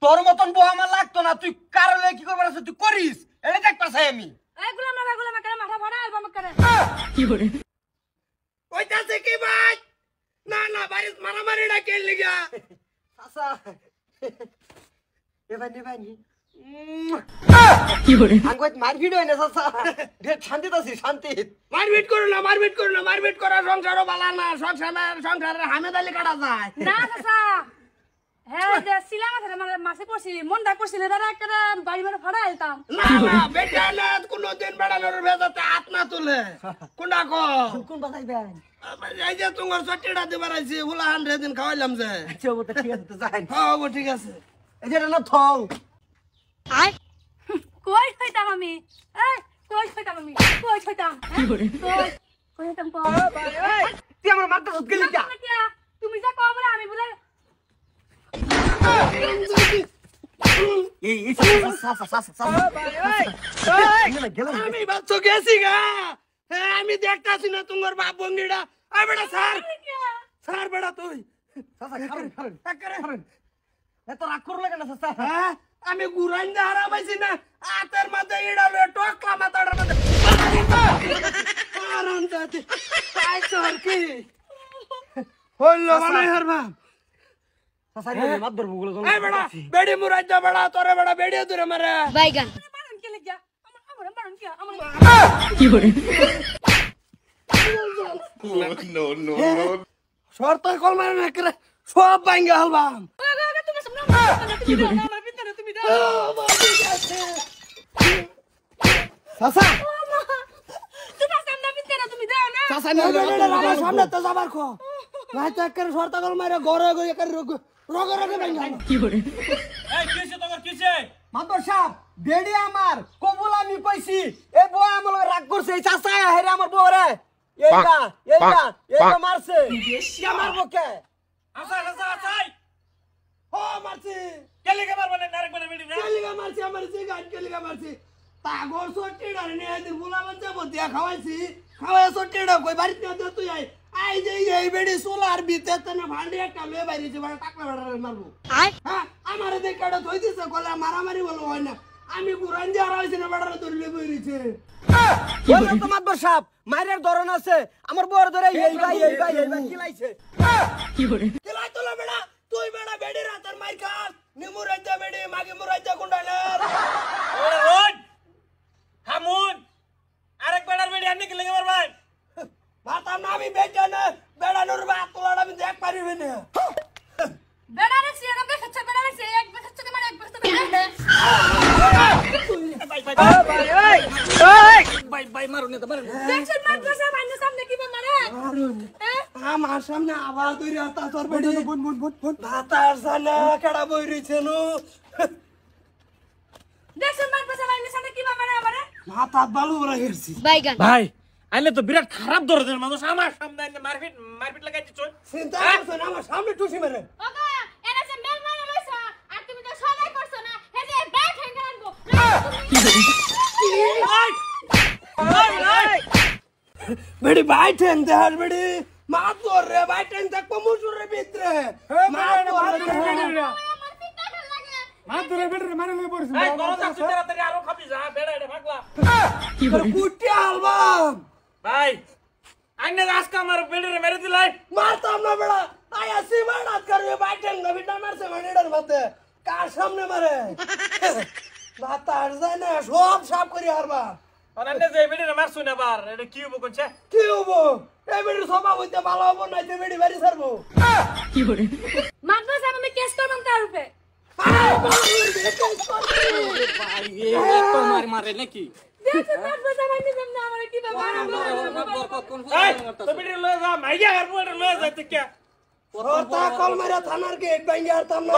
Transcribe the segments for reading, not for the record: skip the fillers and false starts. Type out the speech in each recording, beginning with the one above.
তোর মতন বউ আমার লাগতো না, তুই কারলে কি করবার আছে তুই করিস, এটা দেখ পারছাই আমি। এইগুলা করে মাথা ভরা অ্যালবাম করে কি করে ওইটাছে কি ভাই? না না বাড়ি মারামারিটা কে লিগা? চাচা এ ভাই কি করে আঙ্গুত মারপিট হয় না চাচা, ঢের শান্তিতে আছি, শান্তি। মারপিট করো না, মারপিট করা সংসারও ভালো না, সংসারের হামেদালি কাটা যায় না চাচা। হ্যাঁ যে সিলা মাছে পড়ছি মন ডাক পড়ছিল দাদা একটা বাড়ি মানে ভাড়া আইতাম। না না বেটা না কোনদিন বেড়ানোর ভেজাতে হাত না তুলে কোনটা কোন বাজাইবেন? এই যে তোমার চট্টিটা দিবার আইছি হুলা 100 দিন খাওয়াইলাম যে। আচ্ছা ওটা ঠিক আছে তো যাই। হ্যাঁ ও ঠিক আছে। এই যে না থং আই কই খাইতাম আমি, এই কই খাইতাম আমি, কই খাইতাম কি করে কই খাইতাম কই ভাই তুই আমার মাথা উঠকে লিখা তুমি যা কও বলে আমি বলে আমি বাচ্চা গেছি গা। আমি দেখতাছি না তোমার বাপ বঙ্গিটা। বেটা স্যার বেটা তুই এত রাগ করলে কেন? হ্যাঁ আমি গুরাইন দে হারা পাইছি না, হাতের মাঝে ইড়ালো টকলা মাথাটার মাঝে আরাম যাতে তাই তোর কি হইলো মানে হারবা। বেড়ি মুরাই যা বেড়া তোরে বেড়া বেড়িয়ে দূরে মারে বাইগান শর্ত কল মারে না করে সব ভাঙ্গা হলবাম। সামনে তো যাবার খো নাই তো একের শর্ত কল মারে ঘরে গিয়ে রগে রগে ভাঙ্গা। কি করে মাদর সাহেব বেড়ি আমার কবুল আমি কইছি এ বউ আমার রাগ করছে, এই চাচা হেরে আমার বউ রে এইটা মারছে। কে মারবো কে? ও মারছি কেলিগা মারবানে নারক বানে বেড়ি না কেলিগা মারছি আমার জিগান কেলিগা মারছি পাগল সটিড়া নে এদিন বুলামান যাব দিয়া খাওয়াইছি খাওয়া সটিড়া কই বাড়িতে দে তুই আই যে এই বেড়ি সোলার ভিতরে না ভান্ডি একটা লয়ে বাইরে যে বাড়া টাকলা বাড়া মারবো। হ্যাঁ আমারে দেখাড়া থই দিছে কলা মারামারি বলো হয় না, আমি গুরান দিয়ে আরাইছি না বাড়া ধরলে বইরিছে। বলো তো মাদবর সাহেব মাইরের ধরন আছে আমার বড় ধরে এই ভাই কিলাইছে। কি করে কিলাই তোলা বেড়া তুই বেড়া বেড়ি রাতের মাইর খাস নিমু রাইতে বেড়ি মাগে মুরাইতে কোন্ডালের ওরে রোজ হামুন আরেক বেড়ার বেড়ি আনি কি লাগে মার ভাই মাতাম না আমি বেটা না বেড়া নুর বা তোলাটা আমি দেখ পারিবে না। বেড়া রে সিয়া বে খচ্চা বেড়া রে সিয়া এক খচ্চা কে মারে এক খচ্চা কে মারে ভাই মারো না তো মারো দেখছেন মার বসা ভাইনা সামনে কি মারে আমার সামনে আবার তুই রাতা তোর বেড়ি বুন ভাতার জানা কেডা বই রইছে নো দেখছেন মার বসা ভাইনা সামনে কি মারে আমারে মাথা বালু ভরা গেছি বাইগান ভাই আইলে তো বিরাট খারাপ ধরনের মানুষ আমার সামনে আইলে মারপিট লাগাই দিছ। চিন্তা করছ না আমার সামনে টুসি মেরে ওগো এরা যে মেল মারা লইছ আর তুমি তো সবাই করছ না হে যে ব্যাগ হ্যাঙ্গার আনবো বেড়ি ভাই ঠেং দেহার বেড়ি মা তোর রে ভাই ঠেং দেখবো মুসুরের ভিতরে মা তোর মারলে পড়ছ এই গরজা তুই তাড়াতাড়ি আরো খাবি যা বেড়া এটা ভাগলা কি করে কুটি আলবাম ভাই আইনে আজকে আমার বেড়ে মেরে দিলাই মারতাম না বেড়া তাই আসি মারাত করবে ভাই ঠেং নবি না মারছে মানেডার মতে কার সামনে মারে ভাতার যায় না সব সাফ করি হারবা অনানে যে বেড়ে মারছু না বার এটা কি হবো কোনছে কি হবো এই বেড়ি সবা হইতে ভালো হবো না যে বেড়ি বাড়ি ছাড়বো কি করে মারবো যে আমি কেস করব তার উপরে তোমার মারে নাকি দেখছেন মারবো যে ভাইনা সামনে আমারে কি বাবা তো বেড়ে লয়ে যা মাইয়া আর বড় লয়ে যাইতে কে ওটা কল মারা থানার গেট ভাঙি আর তাম না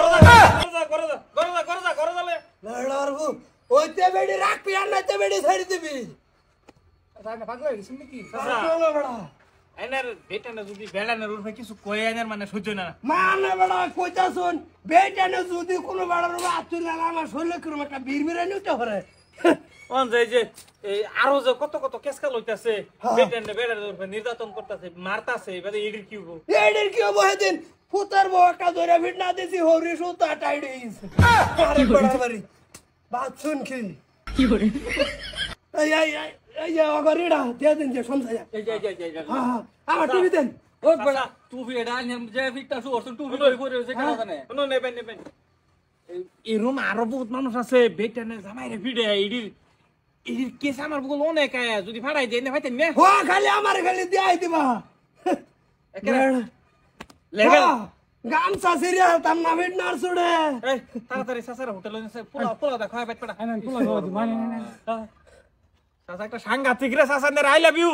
গরজা লড়ারবু ওইতে বেড়ি রাখবি আর নাইতে বেড়ি ছাড়ি দিবি রানা পাগল হইছিস নাকি না বড়া এনার বেটানা যদি বেলানের উঠে কিছু কই আনার মানে সহ্য না মানে বড়া কইতা শুন বেটানে যদি কোনো বড়ার হাত তুলে আমার শরীরে কিরম একটা বিড়বিড়ানি উঠে পড়ে অন যাই যে এই আরো যে কত কত কেসকাল হইতাছে হ্যাঁ। বেটেনে বেড়ার উপর নির্যাতন করতেছে মারতাছে এবারে এডির কি হবো এডের কি হবো সেদিন ফুতার বউ একটা ধরে ফিট না দিছি হরি সুতা টাইট হয়ে গেছে আরে বড়াবাড়ি বাত শুন কি এই এই এই এই যে অগরিড়া দিয়ে দিন যে সমঝা এই যে হ্যাঁ হ্যাঁ আমার টিভি দেন ও বড়া টুপি এটা নিয়ে যে ফিটটা সুরছুন টুপি করে হইছে কেন জানে শুনো নেবেন নেবেন এই রুম আরো বহুত মানুষ আছে বেটেনে জামাইরে ভিড়ে এডির এডির কেস আমার বগল অনেক আয়া যদি ফাড়াই দেয় না ভাইতেন না ও খালি আমার খালি দিয়াই দিবা লেভেল গামছা সিরিয়া তাম না ফিট নার ছুড়ে এই তাড়াতাড়ি সাসারা হোটেল নিছে পোলা পোলা দা খায় পেট পড়া পোলা খাওয়া দি মানে সাসা একটা সাংঘাতিক রে সাসা নে আই লাভ ইউ